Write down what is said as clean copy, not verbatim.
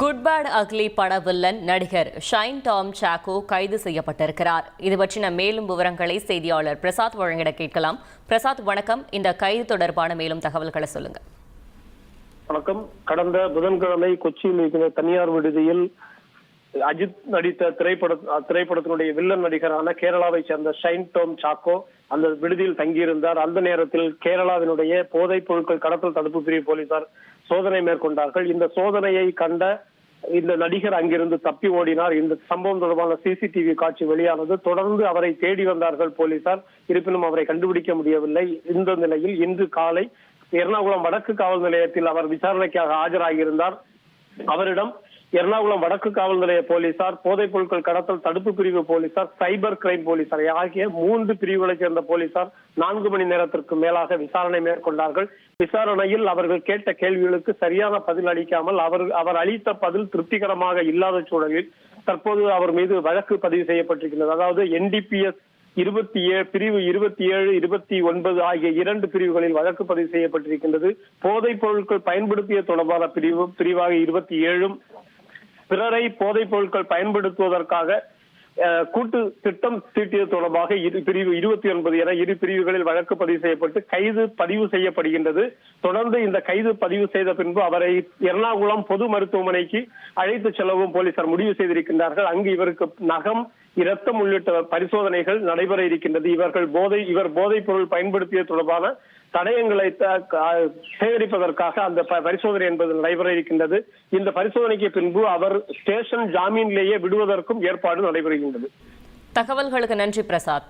Good bad ugly பட villain நடிகர் shine Tom choco கைது செய்யப்பட்டிருக்கிறார். இது பற்றின மேலும் விவரங்களை செய்தியாளர் பிரசாத் வழங்கிட கேட்கலாம். பிரசாத், வணக்கம். இந்த கைது தொடர்பான மேலும் தகவல்களை சொல்லுங்க. வணக்கம். கடந்த புதன்கிழமை கொச்சியில் இருக்கிற தனியார் விடுதியில் அஜித் நடித்த திரைப்படத்தினுடைய வில்லன் நடிகரான கேரளாவை சேர்ந்த ஷைன் டாம் சாக்கோ அந்த விடுதியில் தங்கியிருந்தார். அந்த நேரத்தில் கேரளாவினுடைய போதைப் பொருட்கள் கடத்தல் தடுப்பு பிரிவு போலீசார் சோதனை மேற்கொண்டார்கள். இந்த சோதனையை கண்ட இந்த நடிகர் அங்கிருந்து தப்பி ஓடினார். இந்த சம்பவம் தொடர்பான சிசிடிவி காட்சி வெளியானது. தொடர்ந்து அவரை தேடி வந்தார்கள் போலீசார். இருப்பினும் அவரை கண்டுபிடிக்க முடியவில்லை. இந்த நிலையில் இன்று காலை எர்ணாகுளம் வடக்கு காவல் நிலையத்தில் அவர் விசாரணைக்காக ஆஜராகியிருந்தார். அவரிடம் எர்ணாகுளம் வடக்கு காவல் நிலைய போலீசார், போதைப் பொருட்கள் கடத்தல் தடுப்பு பிரிவு போலீசார், சைபர் கிரைம் போலீசார் ஆகிய 3 பிரிவுகளைச் சேர்ந்த போலீசார் 4 மணி நேரத்திற்கு மேலாக விசாரணை மேற்கொண்டார்கள். விசாரணையில் அவர்கள் கேட்ட கேள்விகளுக்கு சரியான பதில் அளிக்காமல் அவர் அளித்த பதில் திருப்திகரமாக இல்லாத சூழலில் தற்போது அவர் மீது வழக்கு பதிவு செய்யப்பட்டிருக்கிறது. அதாவது NDPS 27 பிரிவு 27, 29 ஆகிய 2 பிரிவுகளில் வழக்கு பதிவு செய்யப்பட்டிருக்கின்றது. போதைப் பொருட்கள் பயன்படுத்திய தொடர்பான பிரிவாக 27, பிறரை போதைப் பொருட்கள் பயன்படுத்துவதற்காக கூட்டு திட்டம் தீட்டியது தொடர்பாக பிரிவு 29 என 2 பிரிவுகளில் வழக்கு பதிவு செய்யப்பட்டு கைது பதிவு செய்யப்படுகின்றது. தொடர்ந்து இந்த கைது பதிவு செய்த பின்பு அவரை எர்ணாகுளம் பொது மருத்துவமனைக்கு அழைத்து செல்லவும் போலீசார் முடிவு செய்திருக்கின்றார்கள். அங்கு இவருக்கு நகம், இரத்தம் உள்ளிட்ட பரிசோதனைகள் நடைபெற இருக்கின்றது. இவர் போதைப் பொருள் பயன்படுத்திய தொடர்பான தடயங்களை சேகரிப்பதற்காக அந்த பரிசோதனை என்பது நடைபெற இருக்கின்றது. இந்த பரிசோதனைக்கு பின்பு அவர் ஸ்டேஷன் ஜாமீனிலேயே விடுவதற்கும் ஏற்பாடு நடைபெறுகின்றது. தகவல்களுக்கு நன்றி பிரசாத்.